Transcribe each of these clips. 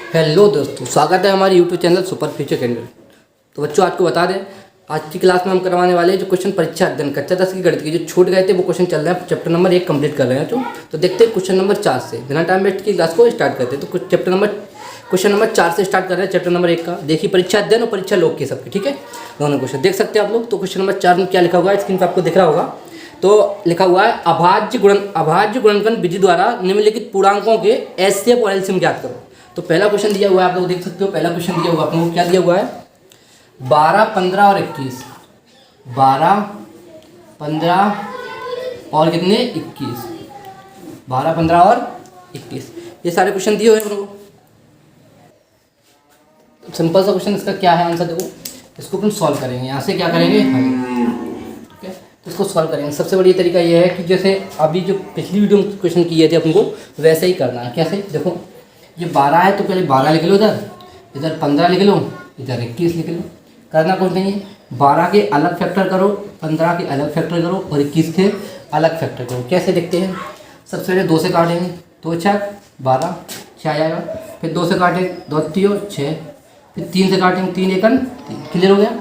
Hello दोस्तों, स्वागत है हमारे YouTube channel super future candle. तो बच्चों, आपको बता दें, आज की क्लास में हम करवाने वाले हैं जो क्वेश्चन परीक्षा अध्ययन कक्षा 10 की गणित की जो छूट गए थे वो क्वेश्चन चल रहे हैं। चैप्टर नंबर 1 कंप्लीट कर रहे हैं। तो देखते हैं क्वेश्चन नंबर 4 से, बिना टाइम वेस्ट की क्लास को स्टार्ट करते हैं। तो क्वेश्चन नंबर 4 से स्टार्ट कर रहे हैं चैप्टर नंबर 1 का। देखिए, परीक्षा अध्ययन और परीक्षा लोक के सबके, ठीक है, दोनों क्वेश्चन देख सकते हैं आप लोग। तो क्वेश्चन नंबर 4 में क्या लिखा हुआ है, स्क्रीन पर आपको दिख रहा होगा। तो लिखा हुआ है अभाज्य गुणनखंड विधि द्वारा निम्नलिखित पूर्णांकों के एचसीएफ और एलसीएम ज्ञात करो। तो पहला क्वेश्चन दिया हुआ है, आप लोग देख सकते हो। पहला क्वेश्चन दिया हुआ है आप लोगों को, क्या दिया हुआ है, 12, 15 और 21। 12, 15 और कितने, 21। 12, 15 और 21, ये सारे क्वेश्चन दिए हुए हैं आप लोगों को। सिंपल सा क्वेश्चन, इसका क्या है आंसर, देखो। इसको अपन सॉल्व करेंगे, यहाँ से क्या करेंगे हम, ठीक है। तो इसको सॉल्व करेंगे। सबसे बढ़िया तरीका ये है कि जैसे अभी जो पिछली वीडियो में क्वेश्चन किए थे अपन को, वैसे ही करना है। कैसे, देखो, ये 12 है तो पहले 12 लिख लो, इधर 15 लिख लो, इधर 21 लिख लो। करना कुछ नहीं है, 12 के अलग फैक्टर करो, 15 के अलग फैक्टर करो और 21 के अलग फैक्टर करो। कैसे देखते हैं, सबसे पहले 2 से काटेंगे, 2 छक 12, 6 आ जाएगा। फिर 2 से काटेंगे, 2 3 6, फिर 3 से काटेंगे, 3 1 3, क्लियर हो गया।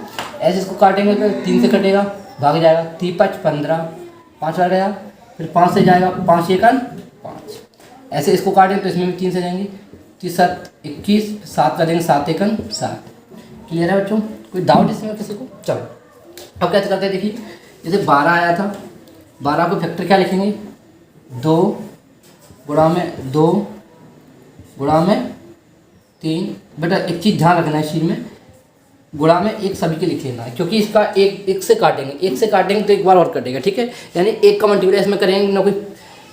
ऐसे इसको काटेंगे तो 3 से कटेगा, भाग जाएगा, 3 5 15, 5 आ गया। फिर 5 से जाएगा, 5 1 5। ऐसे इसको काटेंगे तो इसमें भी 3 से जाएंगे, 3 7 21, 7 का देंगे, 7 1 7। क्लियर है बच्चों, कोई डाउट इसमें किसी को। चलो अब क्या करते हैं, देखिए, जैसे 12 आया था, 12 को फैक्टर क्या लिखेंगे, 2 गुणा में 2 गुणा में 3। बेटा एक चीज़ ध्यान रखना है इस चीज़ में, गुणा में 1 सभी के लिख लेना है, क्योंकि इसका एक से काटेंगे तो एक बार और कटेगा, ठीक है। यानी 1 का मल्टीप्लाई इसमें करेंगे ना, कोई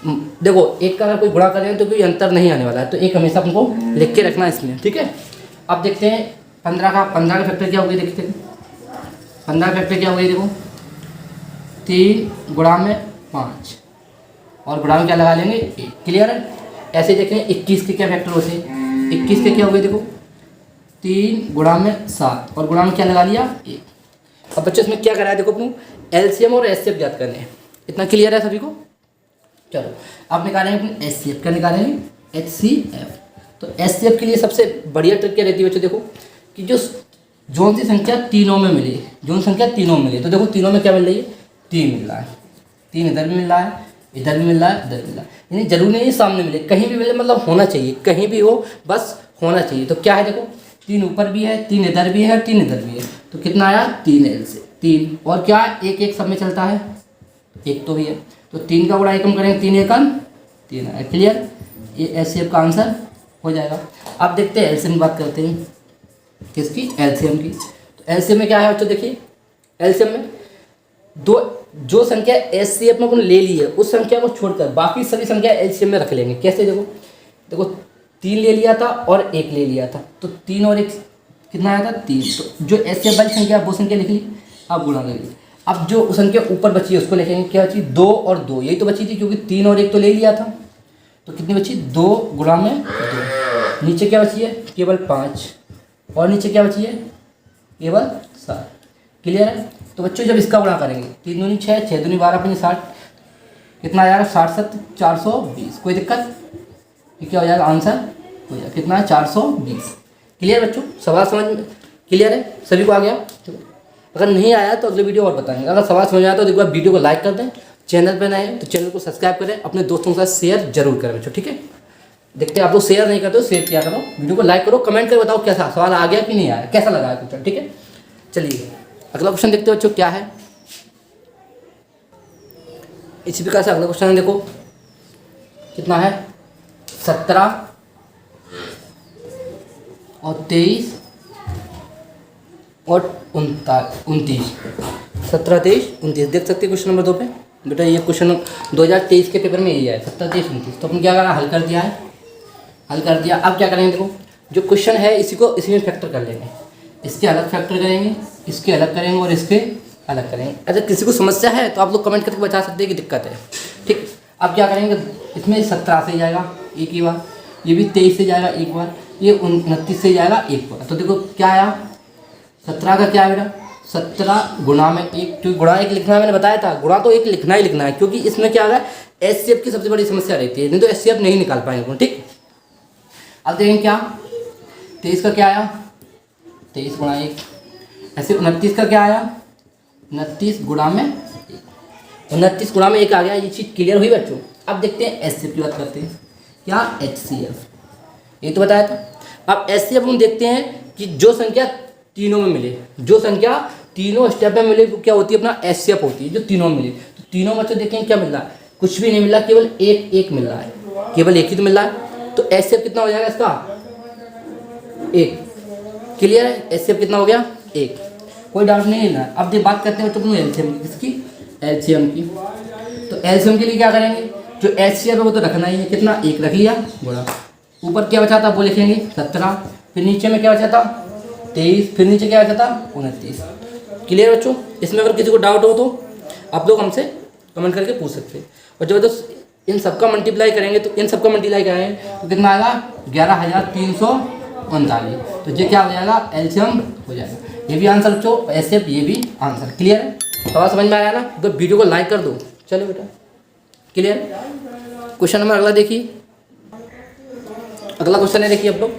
देखो 1 का अगर कोई गुणा करेंगे तो कोई अंतर नहीं आने वाला है। तो 1 हमेशा हमको लिख के रखना है इसमें, ठीक है। अब देखते हैं 15 का फैक्टर क्या हो गया, देखते हैं 15 का फैक्टर क्या हो गया, देखो 3 गुणा में 5 और गुणा में क्या लगा लेंगे 1। क्लियर है। ऐसे देखें 21 के क्या फैक्टर होते हैं, 21 के क्या हो गए, देखो 3 गुणा में 7 और गुणा में क्या लगा लिया 1। अब बच्चों इसमें क्या करा है, देखो अपने एलसीएम और एचसीएफ ज्ञात करने हैं। इतना क्लियर है सभी को। चलो अब निकालेंगे अपने एचसीएफ, क्या निकालेंगे, एचसीएफ। तो एचसीएफ के लिए सबसे बढ़िया ट्रिक क्या रहती है बच्चों, देखो कि जोन सी संख्या तीनों में मिले, तो देखो तीनों में क्या मिल रही है, 3 मिल रहा है। 3 इधर भी मिल रहा है, इधर भी मिल रहा है, इधर भी मिल रहा है। यानी जरूरी नहीं सामने मिले, कहीं भी मिले, मतलब होना चाहिए, कहीं भी हो बस होना चाहिए। तो क्या है, देखो 3 ऊपर भी है, 3 इधर भी है, 3 इधर भी है। तो कितना आया, 3 एल से 3, और क्या 1 1 सब में चलता है, 1 तो भी है। तो 3 का गुणा 1 हम करेंगे, 3 1 3 है। क्लियर, ये एचसीएफ का आंसर हो जाएगा। अब देखते हैं एलसीएम की बात करते हैं, किसकी, एलसीएम की। तो एलसीएम में क्या है बच्चों, देखिए एलसीएम में जो संख्या एचसीएफ में अपन ले ली है उस संख्या को छोड़कर बाकी सभी संख्या एलसीएम में रख लेंगे। कैसे, देखो 3 ले लिया था और 1 ले लिया था, तो 3 और 1 कितना आया था, 3। तो जो एचसीएफ वाली संख्या वो संख्या लिख ली, अब गुणा कर ली। अब जो संख्या ऊपर बची है उसको लिखेंगे, क्या बची, 2 और 2, यही तो बची थी, क्योंकि 3 और 1 तो ले लिया था। तो कितनी बची, 2 गुणा में 2। नीचे क्या बची है, केवल 5, और नीचे क्या बची है, केवल 7। क्लियर है। तो बच्चों जब इसका गुणा करेंगे, 3 दूनी 6, 6 दूनी 12, 5 60, कितना आ जाएगा, 60 7 420। कोई दिक्कत, ये क्या हो जाएगा, आंसर हो जाएगा कितना है, 420। क्लियर बच्चों, सवाल समझ में क्लियर है, सभी को आ गया। अगर नहीं आया तो अगले वीडियो और बताएंगे। अगर सवाल समझ आया तो एक बार वीडियो को लाइक कर दें, चैनल पर नए हैं तो चैनल को सब्सक्राइब करें, अपने दोस्तों के साथ शेयर जरूर करें बच्चों, ठीक है। देखते हैं आप लोग शेयर नहीं करते हो, शेयर किया करो, वीडियो को लाइक करो, कमेंट करके बताओ कैसा सवाल आ गया कि नहीं आया, कैसा लगा क्वेश्चन, ठीक है। चलिए अगला क्वेश्चन देखते हो बच्चों, क्या है। इसी प्रकार से अगला क्वेश्चन है, देखो कितना है, 17 और 23 और 29, 17 23 29 देख सकते हैं क्वेश्चन नंबर 2 पे। बेटा ये क्वेश्चन 2023 के पेपर में यही है, 17 23 29। तो अपन क्या करा, हल कर दिया है, हल कर दिया। अब क्या करेंगे, देखो जो क्वेश्चन है इसी में फैक्टर कर लेंगे, इसके अलग फैक्टर करेंगे, इसके अलग करेंगे और इसके अलग करेंगे। अगर किसी को समस्या है तो आप लोग कमेंट करके बता सकते हैं कि दिक्कत है, ठीक। अब क्या करेंगे, इसमें 17 से जाएगा एक ही बार, ये भी 23 से जाएगा एक बार, ये 29 से जाएगा एक बार। तो देखो क्या आया, 17 का क्या है बेटा, 17 गुणा में 1, क्योंकि गुणा 1 लिखना है, मैंने बताया था गुणा तो 1 लिखना ही लिखना है, क्योंकि इसमें क्या है, एचसीएफ की सबसे बड़ी समस्या रहती है, नहीं तो एचसीएफ नहीं निकाल पाएंगे, ठीक। अब देखें क्या, 23 का क्या आया 23 गुणा 1। ऐसे 29 का क्या आया 29 गुणा में 29 गुणा में 1 आ गया। ये चीज़ क्लियर हुई बच्चों। अब देखते हैं HCF की बात करते हैं। क्या HCF, ये तो बताया था। अब HCF हम देखते हैं कि जो संख्या तीनों में मिले, जो संख्या तीनों स्टेप में मिले क्या होती है अपना HCF होती है, जो तीनों में मिले। तो तीनों बच्चों देखें क्या मिल रहा है, कुछ भी नहीं मिल रहा, केवल एक मिल रहा है, केवल एक ही तो मिल रहा है। तो HCF कितना हो जाएगा इसका 1। क्लियर है, HCF कितना हो गया 1, कोई डाउट नहीं लेना। अब बात करते हैं बच्चों LCM की, किसकी LCM की। तो LCM के लिए क्या करेंगे, जो HCF है वो तो रखना ही है, कितना 1 रख लिया गुणा, ऊपर क्या बचा था वो लिखेंगे 17, फिर नीचे में क्या बचा था 23, फिर नीचे क्या बचा था 29। क्लियर बच्चों। इसमें अगर किसी को डाउट हो तो आप लोग हमसे कमेंट करके पूछ सकते हैं। और जबरदस्त इन सबका मल्टीप्लाई करेंगे तो इन सबका मल्टीप्लाई करेंगे तो कितना आएगा 11,339। तो ये क्या हो जाएगा LCM हो जाएगा। ये भी आंसर बच्चों, HCF ये भी आंसर। क्लियर है, सवाल समझ में आया ना, तो वीडियो को लाइक कर दो। चलो बेटा क्लियर। क्वेश्चन नंबर अगला देखिए, अगला क्वेश्चन है देखिए आप लोग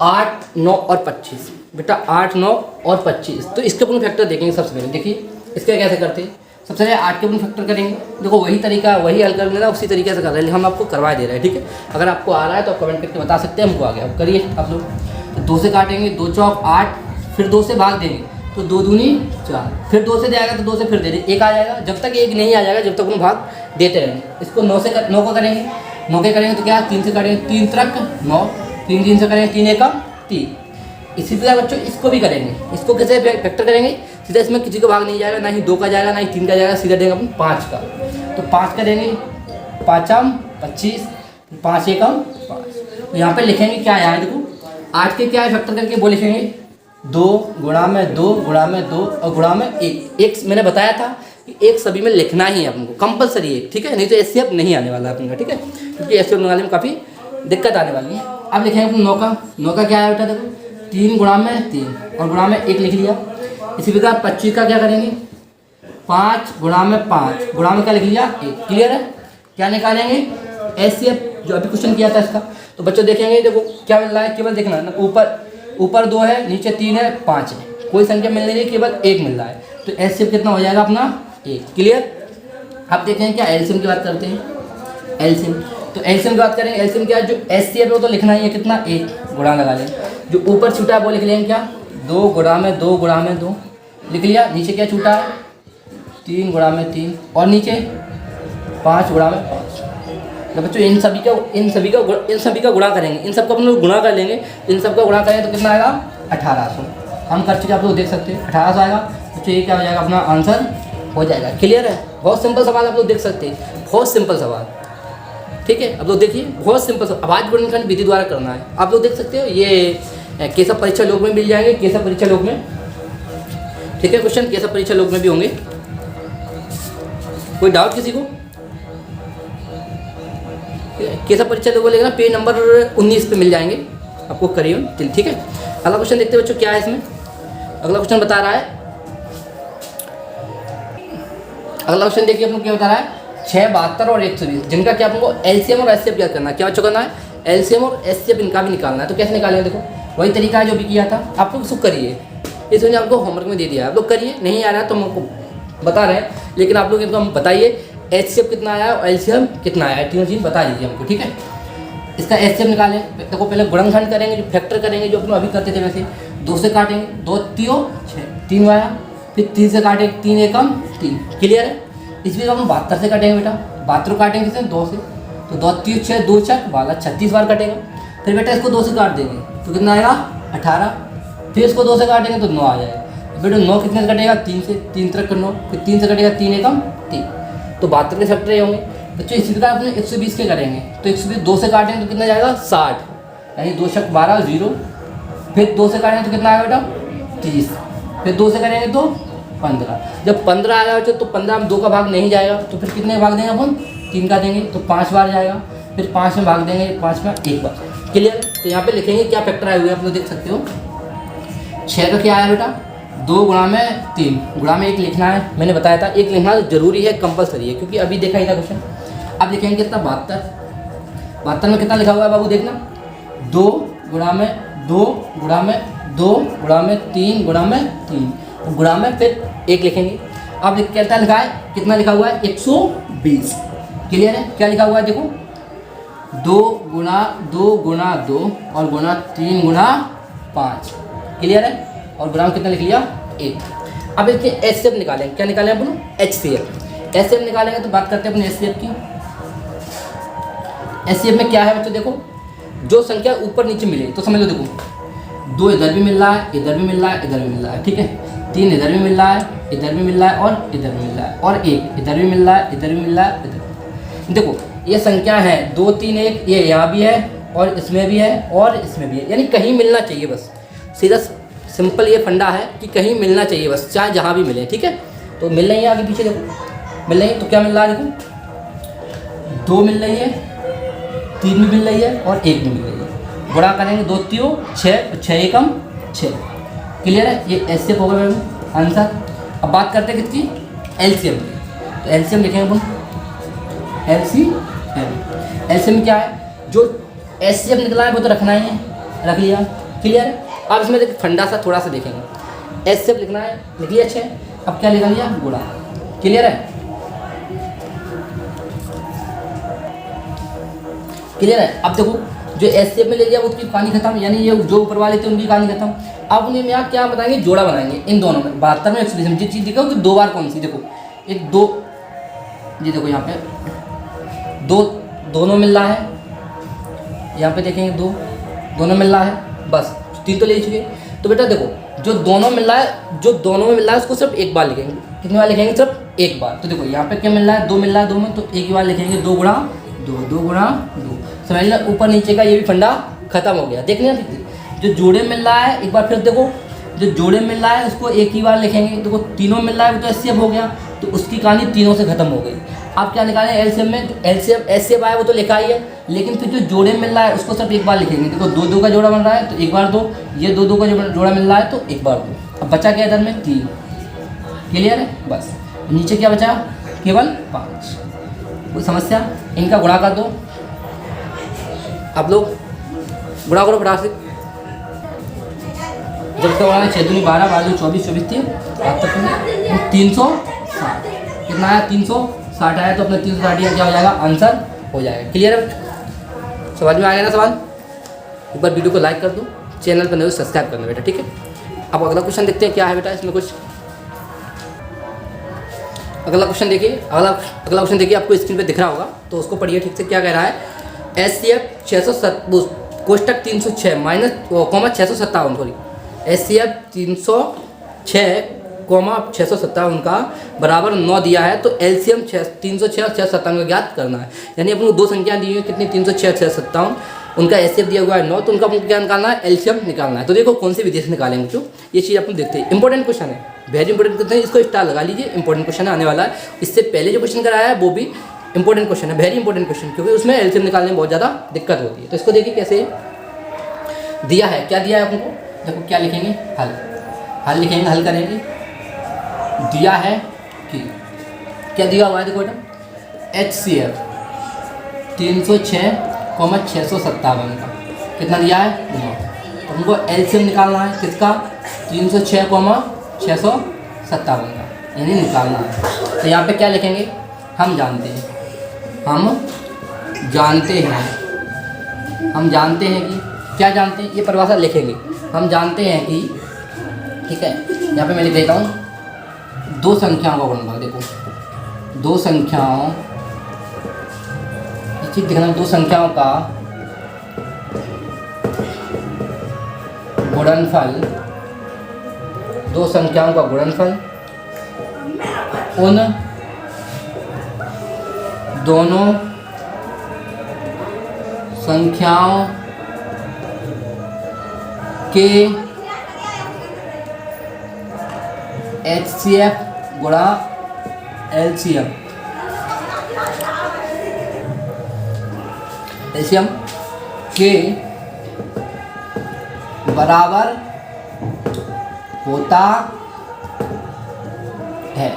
8, 9 और 25। बेटा 8, 9 और 25, तो इसके अपन फैक्टर देखेंगे। सबसे पहले देखिए इसके कैसे करते हैं। सबसे पहले 8 के अपन फैक्टर करेंगे। देखो वही तरीका, वही हल कर लेना, उसी तरीके से कर रहे हैं, हम आपको करवा दे रहे हैं। ठीक है, अगर आपको आ रहा है तो आप कमेंट करके बता सकते हैं हमको आ गया। अब करिए आप लोग। तो 2 से काटेंगे, 2 चौक 8, फिर 2 से भाग देंगे तो 2 दूनी 4, फिर 2 से जाएगा तो 2 से फिर दे देंगे 1 आ जाएगा। जब तक 1 नहीं आ जाएगा जब तक हम भाग देते रहेंगे। इसको 9 को करेंगे, 9 के करेंगे तो क्या 3 से करेंगे, 3 तक 9, 3 से करेंगे 3 एकम 3। इसी तरह बच्चों इसको भी करेंगे। इसको कैसे फैक्टर करेंगे, सीधा इसमें किसी का भाग नहीं जाएगा, ना ही 2 का जाएगा ना ही 3 का जाएगा, सीधा देंगे अपन 5 का। तो 5 का देंगे 5m 25, 5 एकम 5। तो यहाँ पे लिखेंगे क्या है, देखो 8 के क्या है फैक्टर करके वो लिखेंगे 2 गुणा में 2 गुणा में 2 और गुणा में 1। एक मैंने बताया था कि एक सभी में लिखना ही है आपको, कंपलसरी है। ठीक है, नहीं तो HCF नहीं आने वाला अपने का। ठीक है, क्योंकि HCF निकालने में काफ़ी दिक्कत आने वाली है। अब लिखेंगे अपन 9 का क्या है बेटा, देखो 3 गुणा में 3 और गुणा में 1 लिख लिया। इसी प्रकार 25 का क्या करेंगे 5 गुणा में 5 गुणा में क्या लिख लिया 1। क्लियर है, क्या निकालेंगे HCF जो अभी क्वेश्चन किया था इसका। तो बच्चों देखेंगे, देखो क्या मिल रहा है, केवल देखना ना, ऊपर 2 है, नीचे 3 है, 5 है, कोई संख्या मिल नहीं रही, केवल 1 मिल रहा है। तो HCF कितना हो जाएगा अपना 1। क्लियर। अब देखें क्या LCM की बात करते हैं। LCM तो LCM की बात करेंगे। LCM क्या है, जो HCF है वो तो लिखना ही है, कितना 1 गुणा लगा लें। जो ऊपर छूटा है वो लिख लेंगे क्या 2 गुणा में 2 गुणा में 2 लिख लिया। नीचे क्या छूटा है 3 गुणा में 3 और नीचे 5 गुणा में 5। तो बच्चों इन सभी का गुणा करेंगे, इन सबका अपन लोग गुणा कर लेंगे। इन सबका गुणा करेंगे तो कितना आएगा 1800। हम कर चुके, आप लोग देख सकते हैं 1800 आएगा। बच्चों ये क्या हो जाएगा अपना आंसर हो जाएगा। क्लियर है, बहुत सिंपल सवाल आप लोग देख सकते हैं, बहुत सिंपल सवाल। ठीक है, अब लोग देखिए बहुत सिंपल सवाल, आवाज गुणनखंड विधि द्वारा करना है। आप लोग देख सकते हो ये केशव परीक्षा लोक में मिल जाएंगे, केशव परीक्षा लोक में। ठीक है, क्वेश्चन केशव परीक्षा लोक में भी होंगे। कोई डाउट किसी को? केशव परीक्षा लोक लेगा पेज नंबर 19 पे मिल जाएंगे आपको करिए। ठीक है, अगला क्वेश्चन देखते हैं बच्चों क्या है इसमें। अगला क्वेश्चन बता रहा है, अगला क्वेश्चन देखिए अपन क्या बता रहा है 6, 72 और 120, जिनका क्या आपको LCM और HCF याद करना है। क्या बच्चों करना है LCM और HCF इनका भी निकालना है। तो कैसे निकालेंगे, देखो वही तरीका है जो भी किया था। आप लोग इसको करिए, इस वजह आपको होमवर्क में दे दिया है, आप लोग करिए। नहीं आ रहा है तो हम आपको बता रहे हैं, लेकिन आप लोग इनको हम बताइए HCF कितना आया और LCM कितना आया, तीनों चीज़ बता दीजिए हमको। ठीक है, इसका HCF निकालें। देखो पहले गुणनखंड करेंगे, जो फैक्टर करेंगे जो अपन अभी करते थे वैसे। 2 से काटेंगे 2 3 6 3 आया, फिर 3 से काटेंगे 3 एकम 3। क्लियर है, इस बीच हम 72 से काटेंगे बेटा, 72 काटेंगे किसे 2 से, तो 2 3 6 2 छक 36 बार कटेगा। फिर बेटा इसको 2 से काट देंगे तो कितना आएगा 18, फिर इसको 2 से काटेंगे तो 9 आ जाएगा। बेटा 9 कितने से कटेगा 3 से, 3 तक 9, फिर 3 से कटेगा 3 एकम 3, तो 72 के फैक्टर ये होंगे। बच्चों इसी प्रकार अपने 120 के करेंगे, तो 120 2 से काटेंगे तो कितना जाएगा 60, यानी 2 छक 12 0, फिर 2 से काटेंगे तो कितना आएगा बेटा 30, फिर 2 से करेंगे तो 15। जब 15 आएगा तो 15 में 2 का भाग नहीं जाएगा, तो फिर कितने भाग देंगे अपन 3 का देंगे, तो 5 बार जाएगा। फिर 5 में भाग देंगे, 5 में 1 बार। क्लियर, तो यहाँ पे लिखेंगे क्या फैक्टर आए हुए आप लोग देख सकते हो। 6 का क्या आया बेटा 2 गुणा में 3 गुणा में 1 लिखना है, मैंने बताया था 1 लिखना जरूरी है, कंपलसरी है, क्योंकि अभी देखा ही था क्वेश्चन। अब लिखेंगे कितना 72 में कितना लिखा हुआ है बाबू देखना 2 गुणा में 2 गुणा में 2 गुणा में 3 गुणा में 3 गुणा में फिर 1 लिखेंगे। अब क्या लिखा है, कितना लिखा हुआ है 120। क्लियर है, क्या लिखा हुआ है देखो 2 गुणा 2 और गुणा 3 गुणा 5। क्लियर है, और गुणा में कितना लिख लिया 1। अब इसके एचसीएफ निकालेंगे, क्या निकालें अपन एचसीएफ। एचसीएफ निकालेंगे तो बात करते हैं अपने एचसीएफ की। एचसीएफ में क्या है बच्चों देखो, जो संख्या ऊपर नीचे मिले तो समझ लो देखो 2 इधर भी मिल रहा है, इधर भी मिल रहा है, इधर भी मिल रहा है, ठीक है। 3 इधर भी मिल रहा है, इधर भी मिल रहा है और इधर भी मिल रहा है, और 1 इधर भी मिल रहा है, इधर भी मिल रहा है, इधर। देखो ये संख्या है 2 3 1, ये यहाँ भी है और इसमें भी है और इसमें भी है, यानी कहीं मिलना चाहिए बस। सीधा सिंपल ये फंडा है कि कहीं मिलना चाहिए बस, चाहे जहाँ भी मिले, ठीक है। तो मिल रही है आगे पीछे देखो, मिल रही है तो क्या मिल रहा है देखो 2 मिल रही है, 3 भी मिल रही है और 1 भी मिल रही है। गुणा करेंगे 2 3 6, 6 एकम 6। क्लियर है, ये एचसीएफ होगा मैम आंसर। अब बात करते हैं किसकी, एलसीएम की। तो एलसीएम लिखेंगे अपन एलसीएम क्या है, जो एचसीएफ निकला है वो तो रखना ही है, रख लिया। क्लियर है, अब इसमें देखिए फंडा सा थोड़ा सा देखेंगे। एचसीएफ लिखना है, लिख लिया 6। अब क्या लिखा लिया गुणा। क्लियर है, क्लियर है। अब देखो जो एचसीएफ में ले लिया उसकी कहानी खत्म, यानी ये जो ऊपर वाले थे उनकी कहानी खत्म। अब उन्हें में आप क्या बताएंगे, जोड़ा बनाएंगे इन दोनों में। 72 में एक्सप्रेशन जो चीज़ देखो कि 2 बार कौन सी, देखो एक 2, ये देखो यहाँ पे 2 दोनों मिल रहा है, यहाँ पे देखेंगे 2 दोनों मिल रहा है, बस 3 तो ले चुके। तो बेटा देखो जो दोनों मिल रहा है, जो दोनों में मिल रहा है उसको सिर्फ एक बार लिखेंगे। कितनी बार लिखेंगे, सिर्फ एक बार। तो देखो यहाँ पे क्या मिल रहा है, 2 मिल रहा है 2 में, तो एक ही बार लिखेंगे 2 गुणा 2, 2 गुणा 2। समझ लेना, ऊपर नीचे का ये भी फंडा खत्म हो गया। देख लिया, जो जोड़े मिल रहा है एक बार फिर देखो, जो जोड़े मिल रहा है उसको एक ही बार लिखेंगे। देखो तीनों मिल रहा है वो तो एचसीएफ हो गया, तो उसकी कहानी तीनों से खत्म हो गई। आप क्या निकालें एलसीएम में, तो एलसीएम एचसीएफ आया वो तो लिखा ही है, लेकिन फिर जो जोड़े मिल रहा है उसको सिर्फ एक बार लिखेंगे। देखो 2 2 का जोड़ा बन रहा है तो एक बार 2, ये 2 2 का जोड़ा मिल रहा है तो एक बार 2। अब बचा क्या इधर में 3। क्लियर है, बस नीचे क्या बचा केवल 5। कोई समस्या, इनका गुणा कर दो। आप लोग गुणा करो फटाक से, जब तक बनाना 6 दूनी 12, 12 24, 24 3, 360। कितना आया 360 आया, तो अपना 360 क्या हो जाएगा आंसर हो जाएगा। क्लियर है, समझ में आ गया ना सवाल। एक बार वीडियो को लाइक कर दो, चैनल पर नहीं सब्सक्राइब करना बेटा, ठीक है। अब अगला क्वेश्चन देखते हैं क्या है बेटा इसमें कुछ। अगला क्वेश्चन देखिए, अगला क्वेश्चन देखिए, आपको स्क्रीन पे दिख रहा होगा तो उसको पढ़िए ठीक से। क्या कह रहा है, एचसीएफ 607 कोष्टक 306 माइनस 657, सॉरी एचसीएफ 306 657 का बराबर 9 दिया है, तो एलसीएम 306 और 657 का ज्ञात करना है। यानी अपन को 2 संख्या दी हुई है, कितनी 306 और 657, उनका एचसीएफ दिया हुआ है 9, तो उनका अपन क्या निकालना है, एलसीएम निकालना है। तो देखो कौन सी विधि से निकालेंगे जो ये चीज़ अपन देखते हैं। इंपॉर्टेंट क्वेश्चन है, वेरी इंपॉर्टेंट क्वेश्चन है, इसको स्टार लगा लीजिए, इंपॉर्टेंट क्वेश्चन आने वाला है। इससे पहले जो क्वेश्चन कराया है वो भी इंपॉर्टेंट क्वेश्चन है, वेरी इंपॉर्टेंट क्वेश्चन, क्योंकि उसमें एलसीएम निकालने में बहुत ज़्यादा दिक्कत होती है। तो इसको देखिए कैसे दिया है, क्या दिया है आपको, देखो क्या लिखेंगे, हल लिखेंगे, हल करेंगे। दिया है कि क्या दिया हुआ है, देखो बेटा एचसीएफ 306, 657 का कितना दिया है 9। तो हमको एलसीएम निकालना है किसका, 306, 657 का, यानी निकालना है। तो यहाँ पे क्या लिखेंगे, हम जानते हैं कि क्या जानते हैं, ये परिभाषा लिखेंगे। हम जानते हैं कि, ठीक है, यहाँ पे मैं लिख देता हूँ 2 संख्याओं का गुणनफल। देखो 2 संख्याओं, ठीक दिखना, 2 संख्याओं का गुणनफल, 2 संख्याओं का गुणनफल उन दोनों संख्याओं के एचसीएफ गुणा एलसीएम, एलसीएम के बराबर होता है।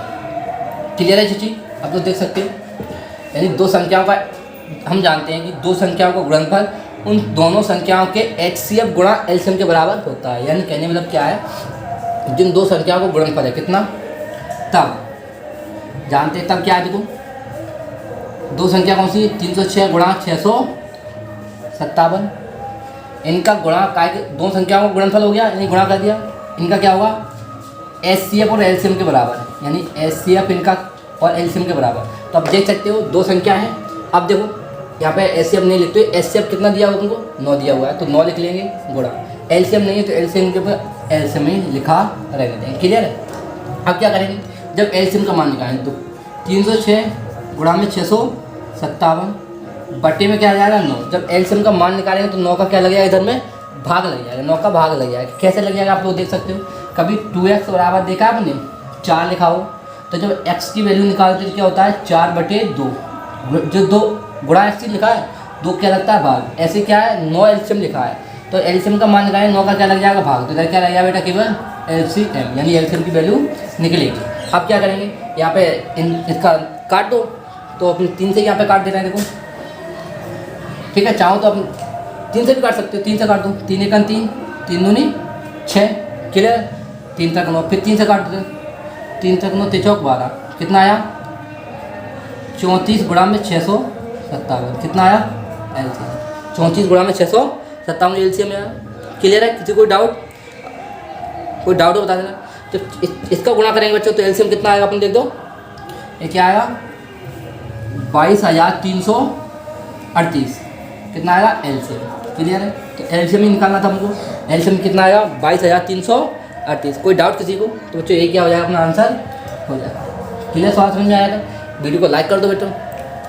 क्लियर है चीची, अब तो देख सकते हो, यानी 2 संख्याओं का, हम जानते हैं कि 2 संख्याओं का गुणनफल उन दोनों संख्याओं के HCF गुणा LCM के बराबर होता है। यानी कहने मतलब क्या है, जिन दो संख्याओं को गुणनफल है कितना, तब जानते हैं तब क्या है, देखो दो संख्या कौन सी, 306 गुणा 657, इनका गुणा का दो संख्याओं का गुणनफल हो गया, यानी गुणा कर दिया, इनका क्या हुआ HCF और LCM के बराबर, यानी HCF इनका और LCM के बराबर। तो अब देख सकते हो दो संख्या है। अब देखो यहाँ पे HCF नहीं लिखते, HCF कितना दिया हुआ तुमको, 9 दिया हुआ है, तो 9 लिख लेंगे गुणा, LCM नहीं है तो LCM के ऊपर LCM ही लिखा रहने देंगे। क्लियर है। अब क्या करेंगे, जब LCM का मान निकालेंगे तो 306 गुणा में 657 बट्टे में क्या आ जाएगा 9। जब LCM का मान निकालेंगे तो 9 का क्या लग जाएगा, इधर में भाग लग जाएगा, 9 का भाग लग जाएगा। कैसे लग जाएगा आप लोग देख सकते हो, कभी 2x बराबर देखा आपने 4 लिखा हो, तो जब x की वैल्यू निकालते तो क्या होता है 4/2, जो 2 गुणा x लिखा है 2 क्या लगता है भाग, ऐसे क्या है 9 LCM लिखा है, तो LCM का मान निकालेंगे 9 का क्या लग जाएगा भाग, तो इधर क्या लग जाएगा बेटा केवल LCM, यानी LCM की वैल्यू निकलेगी। अब क्या करेंगे, यहाँ पे इसका काट दो, तो अपन 3 से यहाँ पे काट दे रहे हैं, देखो ठीक है, चाहो तो अपन 3 से भी काट सकते हो, 3 से काट दो, 3 1 3, 3 दूनी 6, क्लियर, 3 तक 9, फिर 3 से काट दो, 3 तक 9 3 चौक 12, कितना आया 34 गुणा में 657, कितना आया LCM, 34 गुणा में 657 LCM आया। क्लियर है, किसी कोई डाउट हो बता देना। तो इसका गुणा करेंगे बच्चों तो LCM कितना आएगा अपन देख दो, ये क्या आएगा 22,338, कितना आएगा LCM। क्लियर है, तो LCM ही निकालना था हमको, LCM कितना आएगा 22,338। कोई डाउट किसी को, तो बच्चों ये क्या हो जाएगा अपना आंसर हो जाएगा। क्लियर, सवाल समझ में आया था। वीडियो को लाइक कर दो बेटो,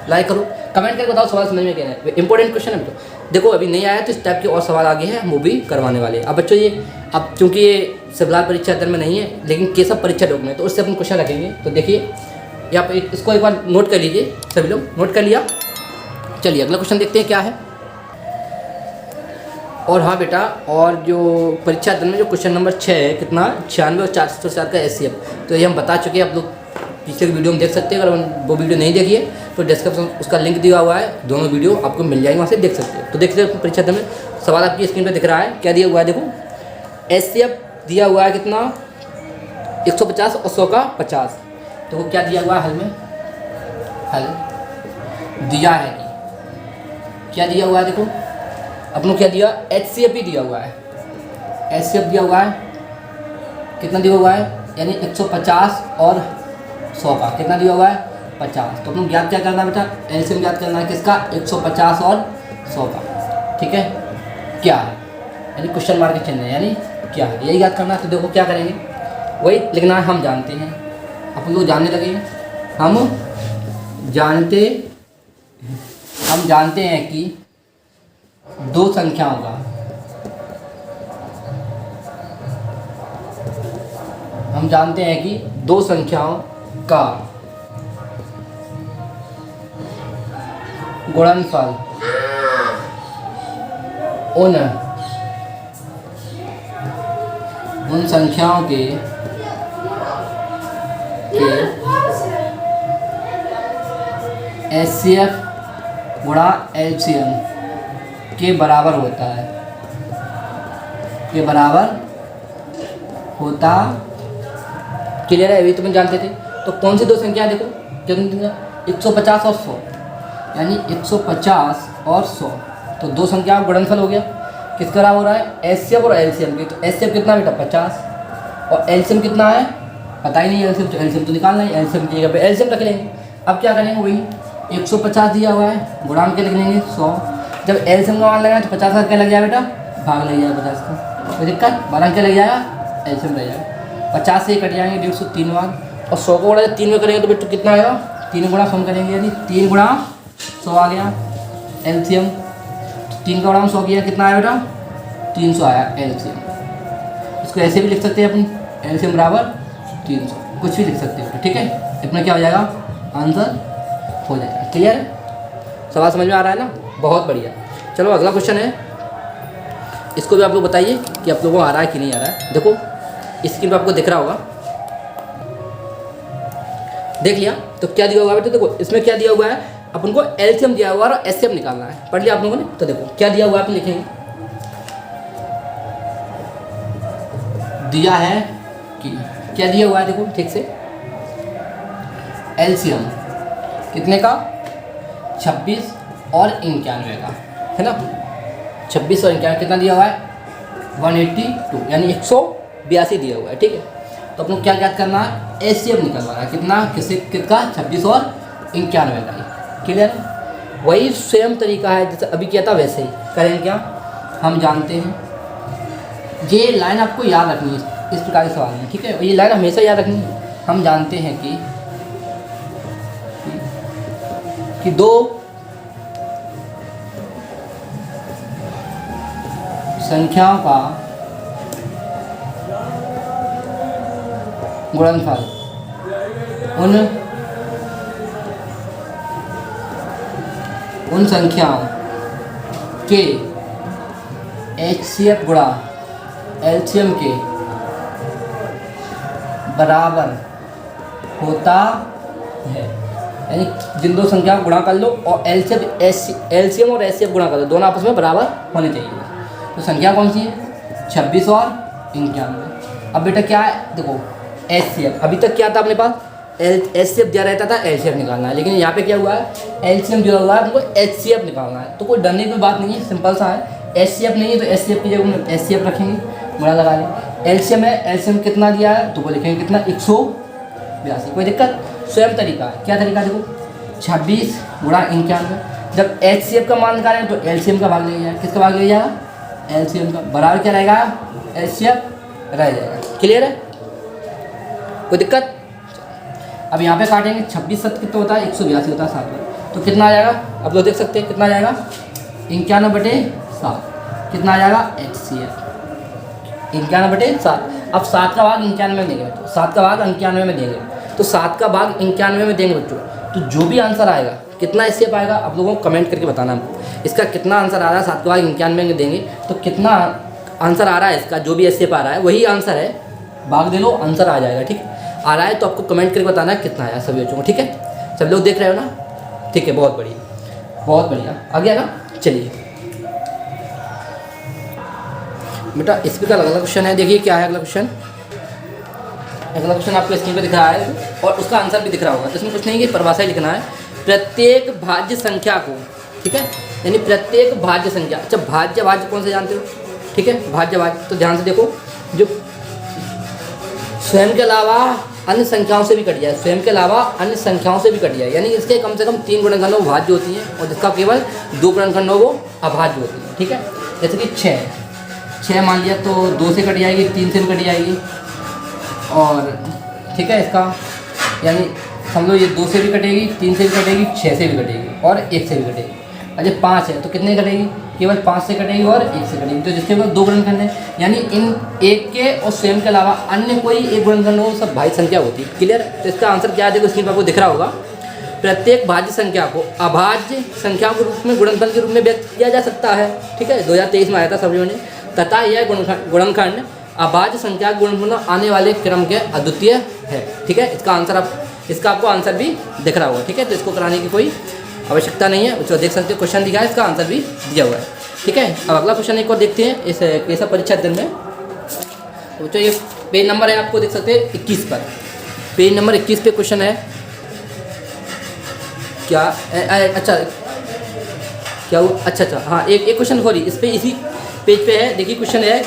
लाइक करो, कमेंट करके बताओ सवाल समझ में क्या है, इंपॉर्टेंट क्वेश्चन है बेटो। देखो अभी नहीं आया तो इस टाइप के और सवाल आगे हैं, वो भी करवाने वाले हैं। अब बच्चों ये अब चूँकि ये सिविल परीक्षा अंदर में नहीं है, लेकिन केशव परीक्षा डॉक में, तो उससे अपन क्वेश्चन रखेंगे। तो देखिए यहाँ पे इसको एक बार नोट कर लीजिए, सभी लोग नोट कर लिया। चलिए अगला क्वेश्चन देखते हैं क्या है। और हाँ बेटा, और जो परीक्षा अंदर में जो क्वेश्चन नंबर 6 है, कितना 96 और 404 का HCF, तो ये हम बता चुके हैं, आप लोग पिछले वीडियो में देख सकते हैं। अगर वो वीडियो नहीं देखिए तो डिस्क्रिप्शन उसका लिंक दिया हुआ है, दोनों वीडियो आपको मिल जाएंगे, वहाँ से देख सकते हो। तो देखते हैं परीक्षा में सवाल आपकी स्क्रीन पे दिख रहा है, क्या दिया हुआ है, देखो HCF दिया हुआ है कितना 150 और 100 का 50। तो वो क्या दिया हुआ है, हल में हल दिया है कि क्या दिया हुआ है, देखो अपनों क्या दिया HCF ही दिया हुआ है, HCF दिया हुआ है, कितना दिया हुआ है, यानी 150 और 100 का कितना दिया हुआ है 50। तो अपन ज्ञात क्या करना है बेटा, LCM ज्ञात करना है किसका 150 और 100 का, ठीक है, क्या है, यानी क्वेश्चन मार्क के चिन्ह है, यानी क्या है, यही याद करना है। तो देखो क्या करेंगे, वही लिखना है, हम जानते हैं, अपन लोग जानने लगे, हम जानते हैं कि दो संख्याओं का गुणनफल उन संख्याओं के HCF गुणा LCM के बराबर होता है, क्लियर है। अभी तुम जानते थे, तो कौन सी दो संख्या देखो, 150 और 100, यानी 150 और 100, तो दो संख्या का गुणनफल हो गया, किसका बराबर हो रहा है HCF और LCM की। तो HCF कितना बेटा 50 और LCM कितना है पता ही नहीं, LCM तो निकालना है, LCM की जगह पे LCM रख लेंगे। अब क्या करेंगे, वही 150 दिया हुआ है, गुणांक के लिख लेंगे 100, जब LCM का मान लगाए तो 50 का क्या लग जाएगा बेटा भाग लग जाएगा 50 का, कोई दिक्कत, गुणांक क्या लग जाएगा LCM लग जाएगा, 50 से कट जाएंगे 150 3 बार, और 100 को गुणा 3 में करेंगे तो बेटा कितना आएगा 3 गुणा 100 करेंगे, यानी 3 गुणा 100 आ गया LCM, 3 का गुणा 100 किया कितना आया बेटा 300 आया LCM। इसको ऐसे भी लिख सकते हैं अपन, LCM बराबर 300, कुछ भी लिख सकते हैं, ठीक है, इतना क्या हो जाएगा आंसर हो जाएगा। क्लियर है, सवाल समझ में आ रहा है ना, बहुत बढ़िया। चलो अगला क्वेश्चन है, इसको भी आप लोग बताइए कि आप लोगों को आ रहा है कि नहीं आ रहा है। देखो स्क्रीन पर आपको दिख रहा होगा, देख लिया, तो क्या दिया हुआ है बेटा, देखो इसमें क्या दिया हुआ है अपन को एलसीएम दिया हुआ है और एचसीएफ निकालना है। पढ़ लिया आप लोगों ने? तो देखो क्या दिया हुआ है, अपन लिखेंगे दिया है कि क्या दिया हुआ है, देखो ठीक से, एलसीएम कितने का, 26 और 91 का, है ना। 26 और 91 कितना दिया हुआ है, 182 यानी 182 दिया हुआ है, ठीक है। तो अपने क्या याद करना है, एचसीएफ निकलवाना है, कितना किसका, 26 और 91 का। क्लियर? वही सेम तरीका है जैसे अभी किया था, वैसे ही करेंगे। क्या हम जानते हैं, ये लाइन आपको याद रखनी है इस प्रकार के सवाल में, ठीक है। ये लाइन हमेशा याद रखनी है। हम जानते हैं कि दो संख्याओं का गुणनफल उन संख्याओं के एचसीएफ गुणा एलसीएम के बराबर होता है। यानी जिन दो संख्याओं को गुणा कर लो और एलसीएम और एचसीएफ गुणा कर लो, दोनों आपस में बराबर होने चाहिए। तो संख्या कौन सी है, 26 और 91। अब बेटा क्या है, देखो एचसीएफ, अभी तक क्या था अपने पास, एचसीएफ दिया रहता था, एलसीएफ निकालना है। लेकिन यहाँ पे क्या हुआ है, एलसीएम दिया हुआ है, हमको एचसीएफ निकालना है। तो कोई डरने की बात नहीं है, सिंपल सा है। एचसीएफ नहीं है तो एचसीएफ की जगह एचसीएफ रखेंगे, गुणा लगा लें। एलसीएम है, एलसीएम कितना दिया है तो वो लिखेंगे कितना, 182। कोई दिक्कत? स्वयं तरीका है। क्या तरीका, देखो 26 गुणा 91। जब एचसीएफ का मान निकालें तो एलसीएम का भाग लिया जाए, किसका भाग लिया जाएगा, एलसीएम का, बराबर क्या रहेगा, एचसीएफ रह जाएगा। क्लियर है? कोई दिक्कत? अब यहाँ पे काटेंगे, 26 7 कितना होता है, 182 होता है 7 में। तो कितना आ जाएगा, अब लोग देख सकते हैं कितना आ जाएगा, 91/7 कितना आ जाएगा, एचसीएफ 91/7। अब 7 का भाग 91 में देंगे बच्चों, 7 का भाग 91 में देंगे, तो 7 का भाग 91 में देंगे बच्चों, तो जो भी आंसर आएगा, कितना एचसीएफ आएगा, आप लोगों को कमेंट करके बताना इसका कितना आंसर आ रहा है। 7 का भाग 91 में देंगे तो कितना आंसर आ रहा है इसका, जो भी एचसीएफ आ रहा है वही आंसर है, भाग दे लो आंसर आ जाएगा। ठीक आ रहा है तो आपको कमेंट करके बताना है कितना आया सभी बच्चों को, ठीक है। सब लोग देख रहे हो ना, ठीक है, बहुत बढ़िया बहुत बढ़िया, आ गया ना। चलिए बेटा इसमें का अगला क्वेश्चन है, देखिए क्या है अगला क्वेश्चन। अगला क्वेश्चन आपको स्क्रीन पे दिख रहा है और उसका आंसर भी दिख रहा होगा। तो इसमें कुछ नहीं है, परिभाषा लिखना है, प्रत्येक भाज्य संख्या को, ठीक है, यानी प्रत्येक भाज्य संख्या। अच्छा भाज्य भाज्य कौन से जानते हो, ठीक है, भाज्य भाज्य तो ध्यान से देखो, जो स्वयं के अलावा अन्य संख्याओं से भी कट जाए, स्वयं के अलावा अन्य संख्याओं से भी कट जाए, यानी इसके कम से कम 3 गुणनखंड वो भाज्य होती हैं और जिसका केवल 2 गुणनखंड हो वो अभाज्य होती है, ठीक है। जैसे कि 6 मान लिया तो 2 से कट जाएगी, 3 से भी कट जाएगी, और ठीक है इसका यानी समझो ये 2 से भी कटेगी, 3 से भी कटेगी, 6 से भी कटेगी और 1 से भी कटेगी। अच्छा 5 है तो कितने कटेगी, केवल 5 से कटेगी और 1 से कटेगी, तो जिसके केवल 2 गुणनखंड है, यानी इन एक के और स्वयं के अलावा अन्य कोई एक गुणनखंड हो सब भाज्य संख्या होती है। क्लियर? तो इसका आंसर क्या है, देखो स्क्रीन पर आपको दिख रहा होगा, प्रत्येक भाज्य संख्या को अभाज्य संख्याओं के रूप में गुणनफल के रूप में व्यक्त किया जा सकता है, ठीक है, 2023 में आया था सभी ने। तथा यह गुणनखंड अभाज्य संख्या के गुणनफल आने वाले क्रम के अद्वितीय है, ठीक है। इसका आपको आंसर भी दिख रहा होगा, ठीक है, तो इसको कराने की कोई आवश्यकता नहीं है, उसको देख सकते हो, क्वेश्चन दिखा है, इसका आंसर भी दिया हुआ है, ठीक है। अब अगला क्वेश्चन एक और देखते हैं इस कैसा परीक्षा दिन में। तो ये पेज नंबर है, आपको देख सकते हैं 21 पर, पेज नंबर 21 पे क्वेश्चन है क्या, अच्छा क्या हुआ, अच्छा हाँ, एक क्वेश्चन सॉरी इस पे इसी पेज पे है, देखिए क्वेश्चन है,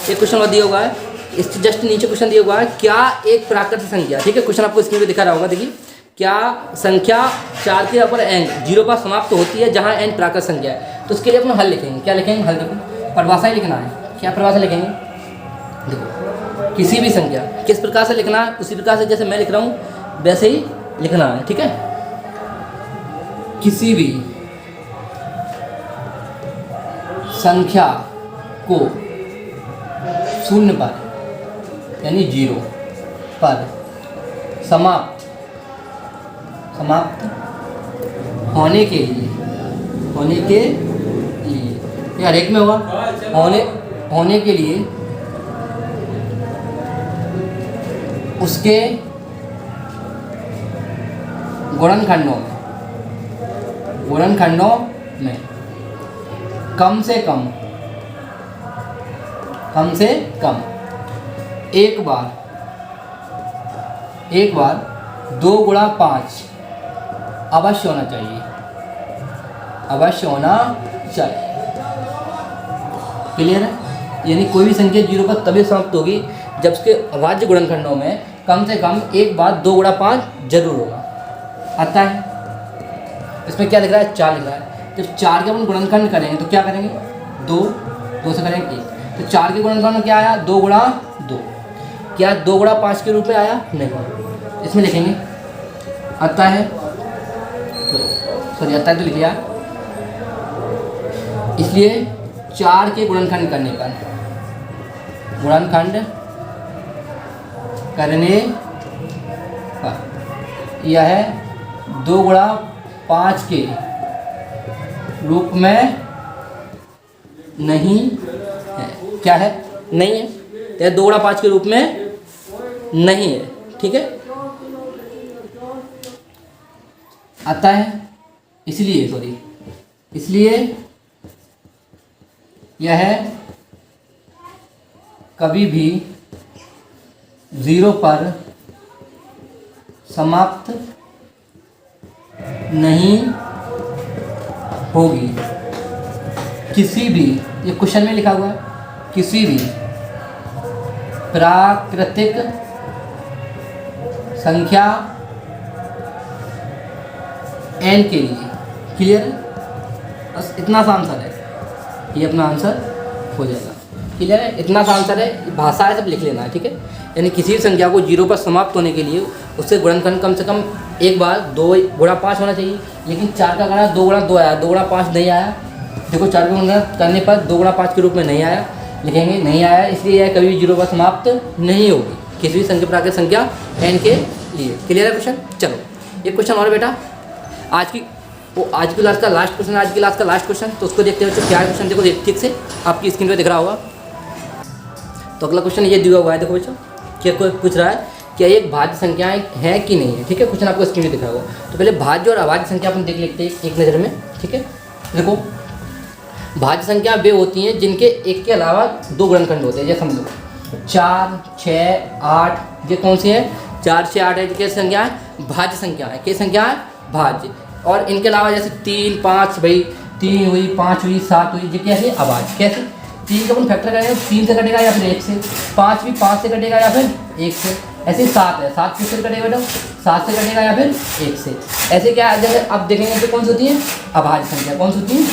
एक क्वेश्चन और दिया हुआ है, इसके जस्ट नीचे क्वेश्चन दिया हुआ है, क्या एक प्राकृतिक संख्या, ठीक है, क्वेश्चन आपको स्क्रीन पे दिखा रहा होगा, देखिए क्या संख्या 4 के ऊपर n 0 पर समाप्त होती है जहां n प्राकृतिक संख्या है। तो उसके लिए अपना हल लिखेंगे, क्या लिखेंगे, हल देखो परिभाषा ही लिखना है, क्या परिभाषा लिखेंगे, देखो किसी भी संख्या किस प्रकार से लिखना है, उसी प्रकार से जैसे मैं लिख रहा हूँ वैसे ही लिखना है, ठीक है। किसी भी संख्या को 0 पर यानी 0 पर समाप्त होने के लिए या हर एक में होगा, होने के लिए उसके गुणनखंडों में गुणनखंडों में कम से कम एक बार 2 गुणा 5 अवश्य होना चाहिए। क्लियर है? यानी कोई भी संख्या 0 पर तभी समाप्त होगी जब उसके अभाज्य गुणनखंडों में कम से कम एक बार 2 गुणा 5 जरूर होगा। आता है? इसमें क्या लिख रहा है? 4 लिख रहा है। जब 4 के अपन गुणनखंड करेंगे तो क्या करेंगे? 2 से करेंगे 1। तो 4 के गुणनखंड में क्या आया? 2 गुणा 2। क्या 2 गुणा 5 के रूप में आया? नहीं। इसमें लिखेंगे आता है, सॉरी आता है तो लिख लिया। इसलिए 4 के गुणनखंड करने पर यह है 2 गुणा 5 के रूप में नहीं है। क्या है? नहीं है। यह 2 गुणा 5 के रूप में नहीं है। ठीक है, आता है। इसलिए यह कभी भी 0 पर समाप्त नहीं होगी। किसी भी, ये क्वेश्चन में लिखा हुआ है, किसी भी प्राकृतिक संख्या n के लिए। क्लियर है? बस इतना सा आंसर है, ये अपना आंसर हो जाएगा। क्लियर है? इतना सा आंसर है। भाषा है, सब लिख लेना है। ठीक है, यानी किसी भी संख्या को 0 पर समाप्त होने के लिए उससे गुणनखंड कम से कम एक बार 2 गुणा 5 होना चाहिए। लेकिन 4 का गणा 2 गुणा 2 आया, 2 गुणा 5 नहीं आया। देखो 4 का गुणा करने पर 2 गुणा 5 के रूप में नहीं आया, लिखेंगे नहीं आया। इसलिए यह कभी भी 0 पर समाप्त नहीं होगी किसी भी संख्या प्राकृतिक संख्या n के लिए। क्लियर है क्वेश्चन? चलो एक क्वेश्चन और बेटा, आज की क्लास का लास्ट क्वेश्चन, आज की क्लास का लास्ट क्वेश्चन, तो उसको देखते हैं बच्चों। क्या क्वेश्चन देखो ठीक से आपकी स्क्रीन पे दिख रहा होगा। तो अगला क्वेश्चन ये दिया हुआ है, देखो बच्चों, क्या कोई पूछ रहा है क्या एक भाज्य संख्याएं है कि नहीं है। ठीक है, क्वेश्चन आपको स्क्रीन पे दिख रहा होगा। तो पहले भाज्य और अभाज्य संख्या अपन देख लेते हैं एक नज़र में। ठीक है, देखो भाज्य संख्या वे होती हैं जिनके एक के अलावा 2 गुणनखंड होते हैं। जैसे समझो 4, 6, 8, ये कौन सी है? 4, 6, 8 है, कैसी संख्या है? भाज्य संख्या है। कैसी संख्या है? भाज्य। और इनके अलावा जैसे 3, 5, भाई 3 हुई, 5 हुई, 7 हुई, ये कैसे? अभाज्य। कैसे? 3 का अपन फैक्टर करेंगे 3 से कटेगा या फिर 1 से। 5 भी 5 से कटेगा या फिर 1 से। ऐसे 7 है, 7 किससे कटेगा बेटा? 7 से कटेगा या फिर 1 से। ऐसे क्या जैसे अब देखेंगे तो कौन सी होती है? अभाज्य संख्या। कौन सी होती है?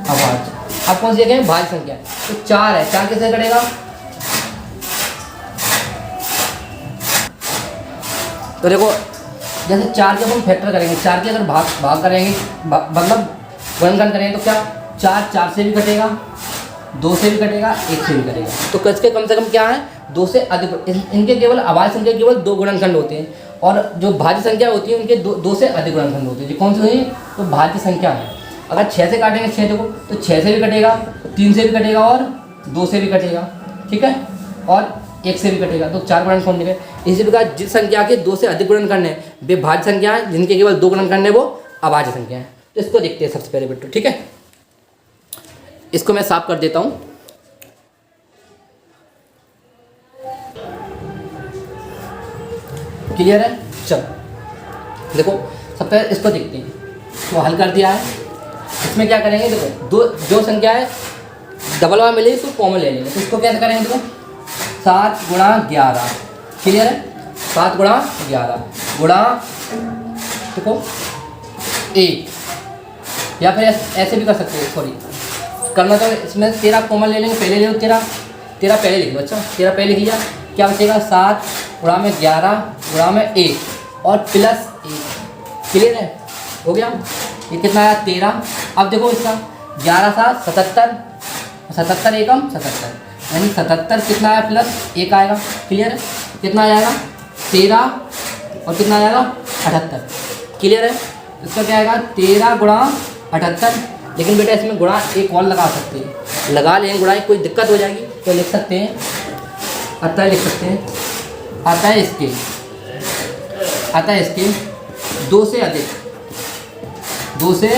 अभाज्य। अब कौन सी देखेंगे? भाज्य संख्या। तो 4 है, 4 किससे कटेगा? तो देखो जैसे 4 के अपन फैक्टर करेंगे, 4 के अगर भाग करेंगे, मतलब गुणनखंड करेंगे तो क्या 4 से भी कटेगा, 2 से भी कटेगा, 1 से भी कटेगा। तो किसके कम से कम क्या है? 2 से अधिक। इनके केवल अभाज्य संख्या केवल 2 गुणनखंड होते हैं, और जो भाज्य संख्या होती है उनके 2 से अधिक गुणनखंड होते हैं। जो कौन सी है? तो भाज्य संख्या है। अगर 6 से काटेंगे 6 देखो तो 6 से भी कटेगा, 3 से भी कटेगा और 2 से भी कटेगा। ठीक है, और 1 से भी कटेगा। तो 4 गुणनखंड निकले। इसी प्रकार जिस संख्या के 2 से अधिक गुणनखंड है वे भाज्य संख्या है, जिनके केवल 2 गुणनखंड है वो अभाज्य संख्या है। तो इसको देखते हैं सबसे पहले बेटो। ठीक है, इसको मैं साफ कर देता हूँ। क्लियर है? चलो देखो सबसे पहले इसको देखते हैं। तो हल कर दिया है। इसमें क्या करेंगे? देखो जो संख्या है डबल वाला मिले तो कॉमन ले लेंगे। तो इसको कैसे करेंगे? देखो 7 गुणा 11। क्लियर है? 7 गुणा 11 गुणा देखो 1, या फिर ऐसे भी कर सकते हो। सॉरी करना तो इसमें 13 कॉमन ले लेंगे। पहले ले लो 13 पहले लिख लो। अच्छा 13 पहले लिख लिया। क्या बचेगा? 7 गुणा में 11 गुणा में 1 और प्लस 1। क्लियर है? हो गया। ये कितना आया? 13। अब देखो इसका 11 7 77, 77 एकम 77, यानी 77 कितना आया? प्लस 1 आएगा। क्लियर है? कितना आ जाएगा? 13 और कितना आ जाएगा? 78। क्लियर है? इसका क्या आएगा? 13 गुणा 78। लेकिन बेटा इसमें गुणा एक और लगा सकते हैं, लगा लेंगे गुणा, कोई दिक्कत हो जाएगी तो लिख सकते हैं। अतः लिख सकते हैं आता है इसके 2 से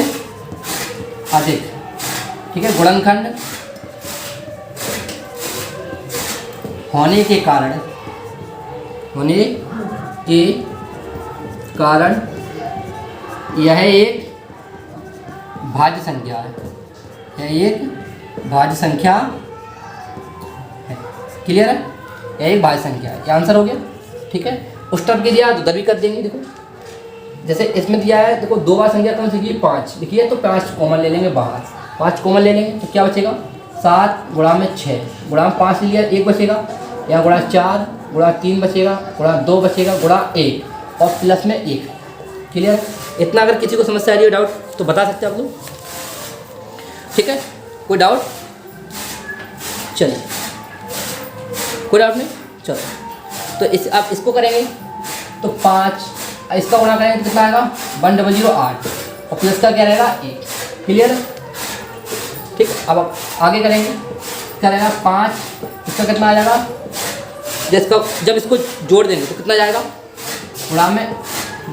अधिक, ठीक है, गुणनखंड होने के कारण यह एक भाज्य संख्या है, यह एक भाज्य संख्या है। क्लियर है, यह एक भाज्य संख्या है। ये आंसर हो गया, ठीक है। उस टर्म के दिया तो उधर भी कर देंगे। देखो जैसे इसमें दिया है, देखो 2 बार संख्या कौन सी की 5 लिखी है, तो 5 कॉमन ले लेंगे बाहर, 5 कॉमन ले लेंगे तो क्या बचेगा 7 गुणा में 6 गुणा में 5 लिया 1 बचेगा, या गुणा 4 गुणा 3 बचेगा, गुणा 2 बचेगा, गुणा 1 और प्लस में 1। क्लियर, इतना अगर किसी को समस्या आ रही है डाउट तो बता सकते हैं आप लोग, ठीक है। कोई डाउट? चलिए, कोई डाउट नहीं, चलो। तो इस आप इसको करेंगे तो 5, इसका गुणा करेंगे तो कितना आएगा 1008 और प्लस का क्या रहेगा 1। क्लियर, ठीक। अब आप आगे करेंगे, क्या रहेगा 5, इसका कितना आ जाएगा, जिसका जब इसको जोड़ देंगे तो कितना जाएगा गुणा में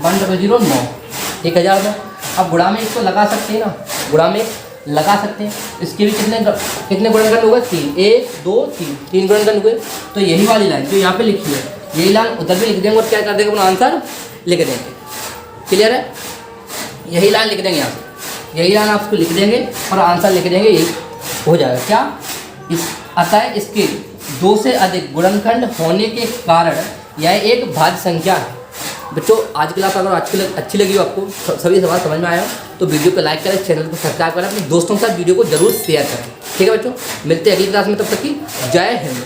1009 1009। अब गुणा में इसको लगा सकते हैं ना, गुणा में लगा सकते हैं, इसके भी कितने गुणनखंड हुए 3, 1 2 3 गुणनखंड हुए। तो यही वाली लाइन जो यहाँ पे लिखी है, यही लाइन उधर भी लिख देंगे और क्या कर देंगे अपना आंसर लिख देंगे। क्लियर है, यही लाइन लिख देंगे यहाँ से, यही लाइन आपको लिख देंगे और आंसर लिख देंगे, यही हो जाएगा क्या। इस अतः इसके 2 से अधिक गुणनखंड होने के कारण यह एक भाज्य संख्या है। बच्चों आज की क्लास अगर अच्छी लगी हो आपको, सभी सवाल समझ में आया तो वीडियो को लाइक करें, चैनल को सब्सक्राइब करें, अपने दोस्तों के साथ वीडियो को जरूर शेयर करें। ठीक है बच्चों, मिलते हैं अगली क्लास में, तब तक की जय हिंद।